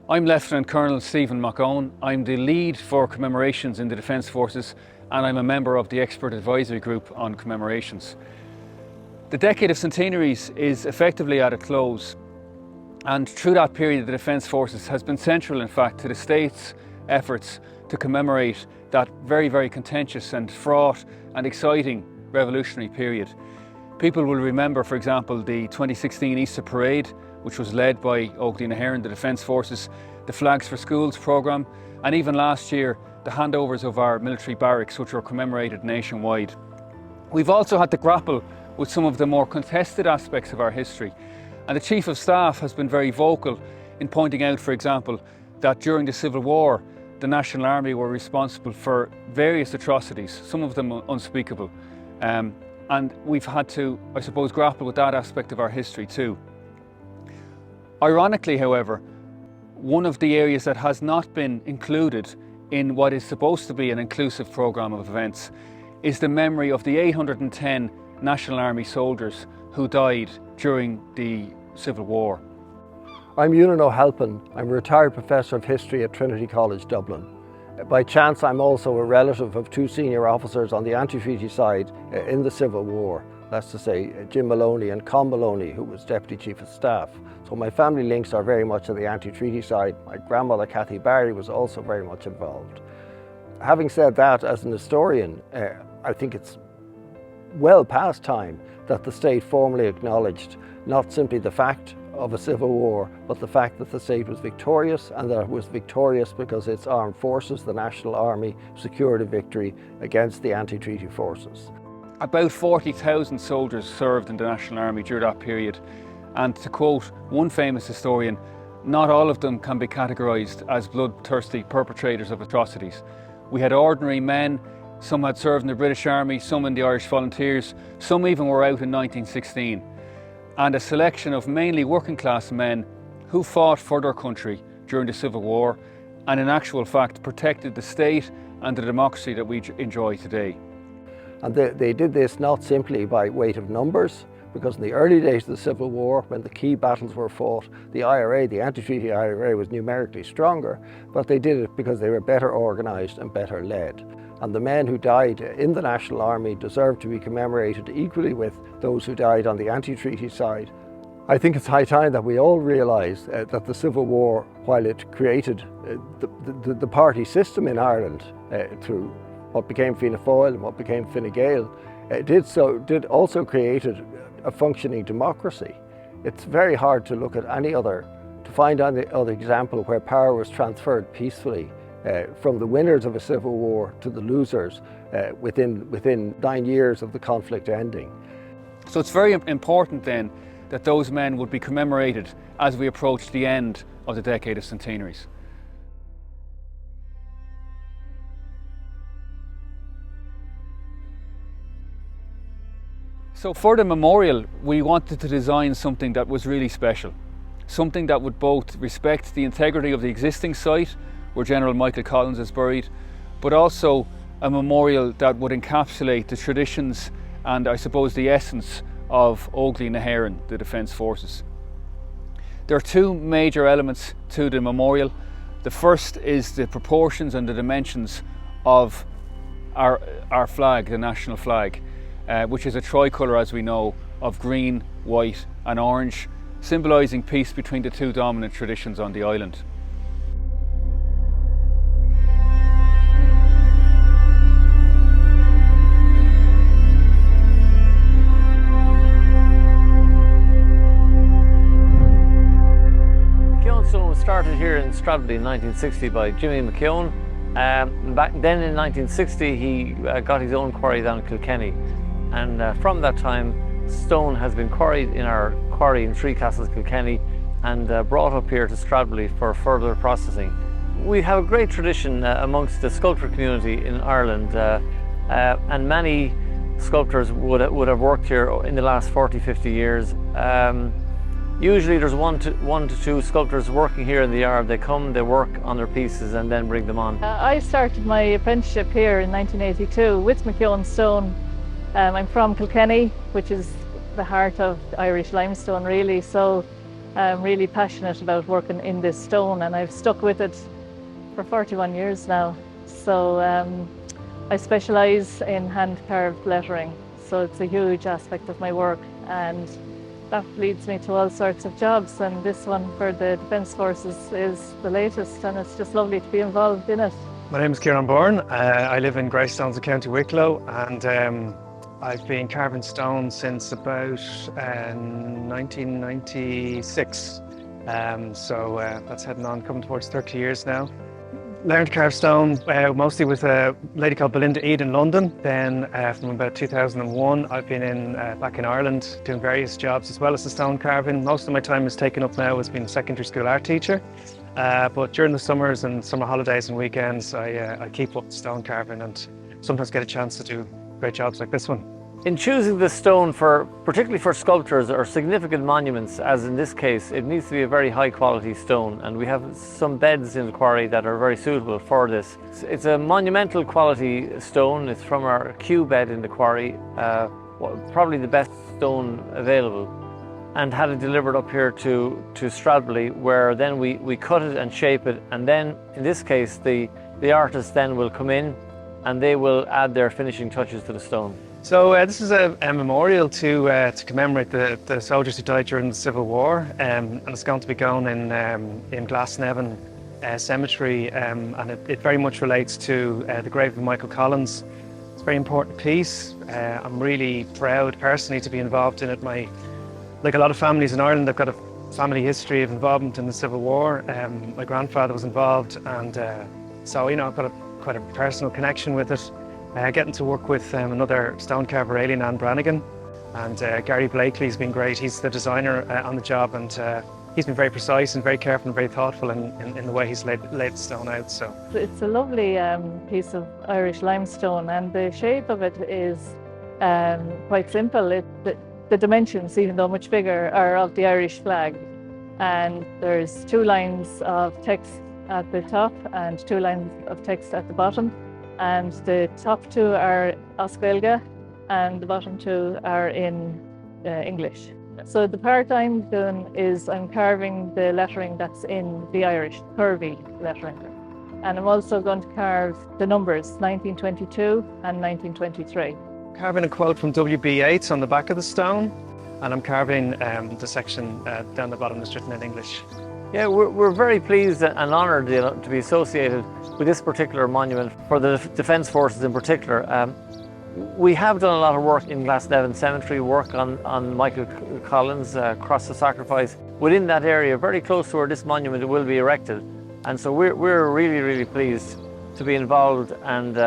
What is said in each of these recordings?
I'm Lieutenant Colonel Stephen McOwen. I'm the lead for commemorations in the Defence Forces, and I'm a member of the Expert Advisory Group on commemorations. The decade of centenaries is effectively at a close, and through that period the Defence Forces has been central, in fact, to the state's efforts to commemorate that very, very contentious and fraught and exciting revolutionary period. People will remember, for example, the 2016 Easter Parade, which was led by Óglaigh and hÉireann, the Defence Forces, the Flags for Schools programme, and even last year, the handovers of our military barracks, which were commemorated nationwide. We've also had to grapple with some of the more contested aspects of our history, and the Chief of Staff has been very vocal in pointing out, for example, that during the Civil War, the National Army were responsible for various atrocities, some of them unspeakable. And we've had to, I suppose, grapple with that aspect of our history too. Ironically, however, one of the areas that has not been included in what is supposed to be an inclusive programme of events is the memory of the 810 National Army soldiers who died during the Civil War. I'm Ewan O'Halpin. I'm a retired Professor of History at Trinity College, Dublin. By chance, I'm also a relative of two senior officers on the anti-treaty side in the Civil War. That's to say, Jim Maloney and Con Maloney, who was Deputy Chief of Staff. So my family links are very much on the anti-treaty side. My grandmother, Cathy Barry, was also very much involved. Having said that, as an historian, I think it's well past time that the state formally acknowledged not simply the fact of a civil war, but the fact that the state was victorious, and that it was victorious because its armed forces, the National Army, secured a victory against the anti-treaty forces. About 40,000 soldiers served in the National Army during that period, and to quote one famous historian, not all of them can be categorised as bloodthirsty perpetrators of atrocities. We had ordinary men, some had served in the British Army, some in the Irish Volunteers, some even were out in 1916. And a selection of mainly working class men who fought for their country during the Civil War and in actual fact protected the state and the democracy that we enjoy today. And they did this not simply by weight of numbers, because in the early days of the Civil War, when the key battles were fought, the IRA, the anti-treaty IRA, was numerically stronger, but they did it because they were better organised and better led. And the men who died in the National Army deserve to be commemorated equally with those who died on the anti-treaty side. I think it's high time that we all realise that the Civil War, while it created the party system in Ireland through what became Fianna Fáil and what became Fine Gael, did also create a functioning democracy. It's very hard to look at to find any other example where power was transferred peacefully from the winners of a civil war to the losers within 9 years of the conflict ending. So it's very important then that those men would be commemorated as we approach the end of the decade of centenaries. So for the memorial, we wanted to design something that was really special. Something that would both respect the integrity of the existing site, where General Michael Collins is buried, but also a memorial that would encapsulate the traditions and, I suppose, the essence of Óglaigh and hÉireann, the Defence Forces. There are two major elements to the memorial. The first is the proportions and the dimensions of our flag, the national flag, which is a tricolour, as we know, of green, white and orange, symbolising peace between the two dominant traditions on the island. Started here in Stradbally in 1960 by Jimmy McKeown. Back then in 1960 he got his own quarry down in Kilkenny, and from that time stone has been quarried in our quarry in Three Castles, Kilkenny, and brought up here to Stradbally for further processing. We have a great tradition amongst the sculpture community in Ireland, and many sculptors would have worked here in the last 40-50 years. Usually there's one to two sculptors working here in the yard. They come, they work on their pieces and then bring them on. I started my apprenticeship here in 1982 with McKeown Stone. I'm from Kilkenny, which is the heart of Irish limestone really, so I'm really passionate about working in this stone, and I've stuck with it for 41 years now. So I specialise in hand-carved lettering, so it's a huge aspect of my work, and that leads me to all sorts of jobs, and this one for the Defence Forces is the latest, and it's just lovely to be involved in it. My name is Ciarán Byrne. I live in Greystones, County Wicklow, and I've been carving stone since about 1996. So that's heading on, coming towards 30 years now. Learned to carve stone mostly with a lady called Belinda Eade in London. Then from about 2001, I've been back in Ireland doing various jobs as well as the stone carving. Most of my time is taken up now as being a secondary school art teacher. But during the summers and summer holidays and weekends, I keep up the stone carving and sometimes get a chance to do great jobs like this one. In choosing this stone, particularly for sculptures or significant monuments, as in this case, it needs to be a very high quality stone, and we have some beds in the quarry that are very suitable for this. It's a monumental quality stone. It's from our Q bed in the quarry, probably the best stone available, and had it delivered up here to Stradbally, where then we cut it and shape it, and then in this case the artists then will come in and they will add their finishing touches to the stone. So this is a memorial to commemorate the soldiers who died during the Civil War, and it's going to be going in Glasnevin Cemetery, and it very much relates to the grave of Michael Collins. It's a very important piece. I'm really proud personally to be involved in it. Like a lot of families in Ireland, I've got a family history of involvement in the Civil War. My grandfather was involved, and so I've got quite a personal connection with it. Getting to work with another stone carver, hÉireann Brannigan, and Gary Blakely's been great. He's the designer on the job, and he's been very precise and very careful and very thoughtful in the way he's laid the stone out. So it's a lovely piece of Irish limestone, and the shape of it is quite simple. The dimensions, even though much bigger, are of the Irish flag, and there's 2 lines of text at the top and 2 lines of text at the bottom. And the top 2 are Óglaigh and the bottom 2 are in English. So the part I'm doing is I'm carving the lettering that's in the Irish, curvy lettering. And I'm also going to carve the numbers 1922 and 1923. Carving a quote from W.B. Yeats on the back of the stone, and I'm carving the section down the bottom that's written in English. Yeah, we're very pleased and honoured to be associated with this particular monument for the Defence Forces in particular. We have done a lot of work in Glasnevin Cemetery, work on Michael Collins, Cross of Sacrifice, within that area, very close to where this monument will be erected. And so we're really, really pleased to be involved, and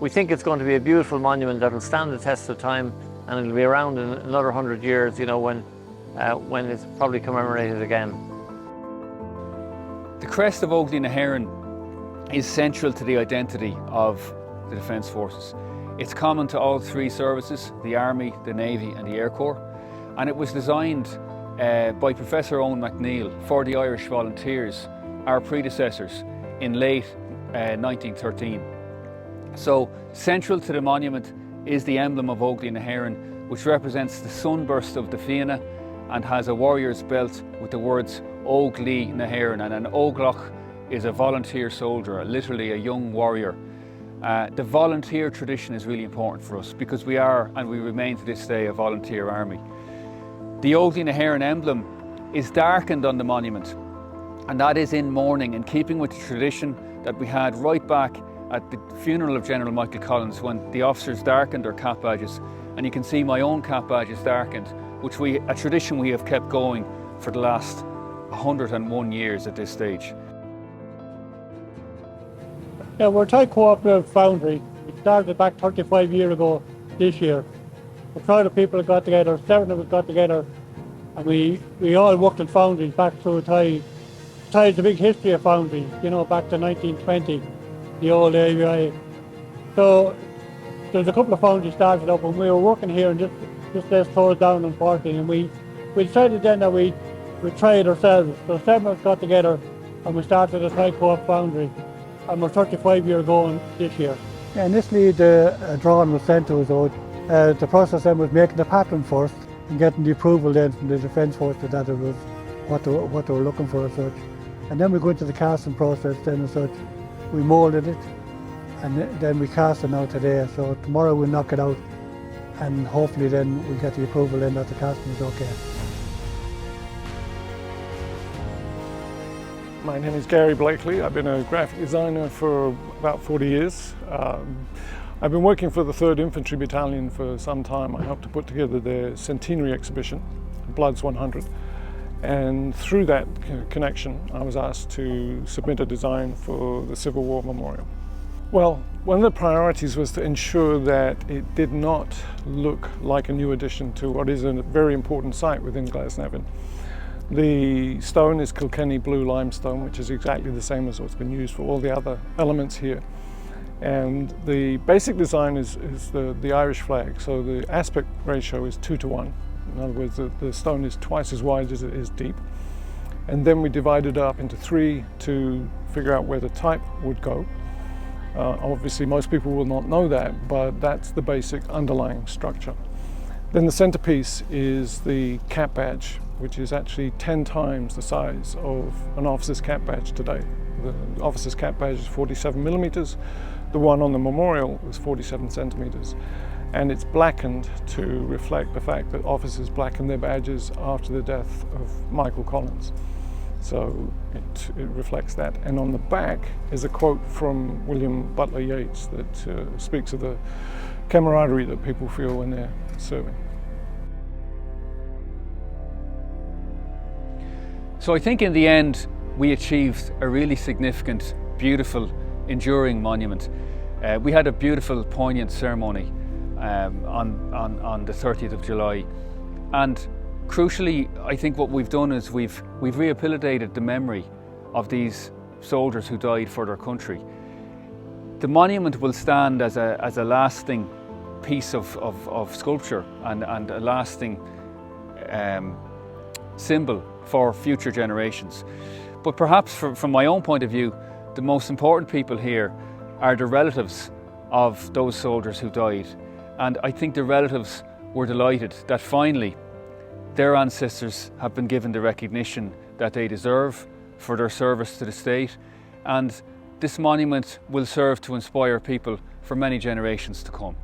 we think it's going to be a beautiful monument that will stand the test of time, and it'll be around in another 100 years, when it's probably commemorated again. The crest of Óglaigh na hÉireann is central to the identity of the Defence Forces. It's common to all 3 services, the Army, the Navy and the Air Corps, and it was designed by Professor Owen McNeill for the Irish Volunteers, our predecessors, in late 1913. So central to the monument is the emblem of Óglaigh na hÉireann, which represents the sunburst of the Fianna and has a warrior's belt with the words Óglaigh na hÉireann, and an Óglaigh is a volunteer soldier, literally a young warrior. The volunteer tradition is really important for us because we are, and we remain to this day, a volunteer army. The Óglaigh na hÉireann emblem is darkened on the monument, and that is in mourning, in keeping with the tradition that we had right back at the funeral of General Michael Collins, when the officers darkened their cap badges. And you can see my own cap badge is darkened, which a tradition we have kept going for the last 101 years at this stage. Yeah, we're a Thai cooperative foundry. We started back 35 years ago this year. A crowd of people got together, 7 of us got together, and we all worked in foundries back through Thai. Thai's a big history of foundries, back to 1920, the old AVI. So there's a couple of foundries started up, and we were working here, and just let closed down, unfortunately, and we decided then that we'd try it ourselves. So 7 of us got together and we started a Thai Co-op foundry, and we're 35 years going this year. Yeah, initially the drawing was sent to us, so the process then was making the pattern first and getting the approval then from the Defence Forces that it was what they were looking for as such. And then we go into the casting process then as such. We moulded it and then we cast it now today. So tomorrow we'll knock it out and hopefully then we'll get the approval then that the casting is okay. My name is Gary Blakely. I've been a graphic designer for about 40 years. I've been working for the 3rd Infantry Battalion for some time. I helped to put together their Centenary exhibition, Bloods 100. And through that connection, I was asked to submit a design for the Civil War Memorial. Well, one of the priorities was to ensure that it did not look like a new addition to what is a very important site within Glasnevin. The stone is Kilkenny blue limestone, which is exactly the same as what's been used for all the other elements here. And the basic design is the Irish flag, so the aspect ratio is 2:1. In other words, the stone is twice as wide as it is deep. And then we divide it up into 3 to figure out where the type would go. Obviously, most people will not know that, but that's the basic underlying structure. Then the centerpiece is the cap badge, which is actually 10 times the size of an officer's cap badge today. The officer's cap badge is 47 millimeters. The one on the memorial is 47 centimeters. And it's blackened to reflect the fact that officers blackened their badges after the death of Michael Collins. So it reflects that. And on the back is a quote from William Butler Yeats that speaks of the camaraderie that people feel when they're serving. So I think in the end we achieved a really significant, beautiful, enduring monument. We had a beautiful, poignant ceremony on the 30th of July, and crucially, I think what we've done is we've rehabilitated the memory of these soldiers who died for their country. The monument will stand as a lasting piece of sculpture and a lasting symbol for future generations. But perhaps from my own point of view, the most important people here are the relatives of those soldiers who died. And I think the relatives were delighted that finally their ancestors have been given the recognition that they deserve for their service to the state. And this monument will serve to inspire people for many generations to come.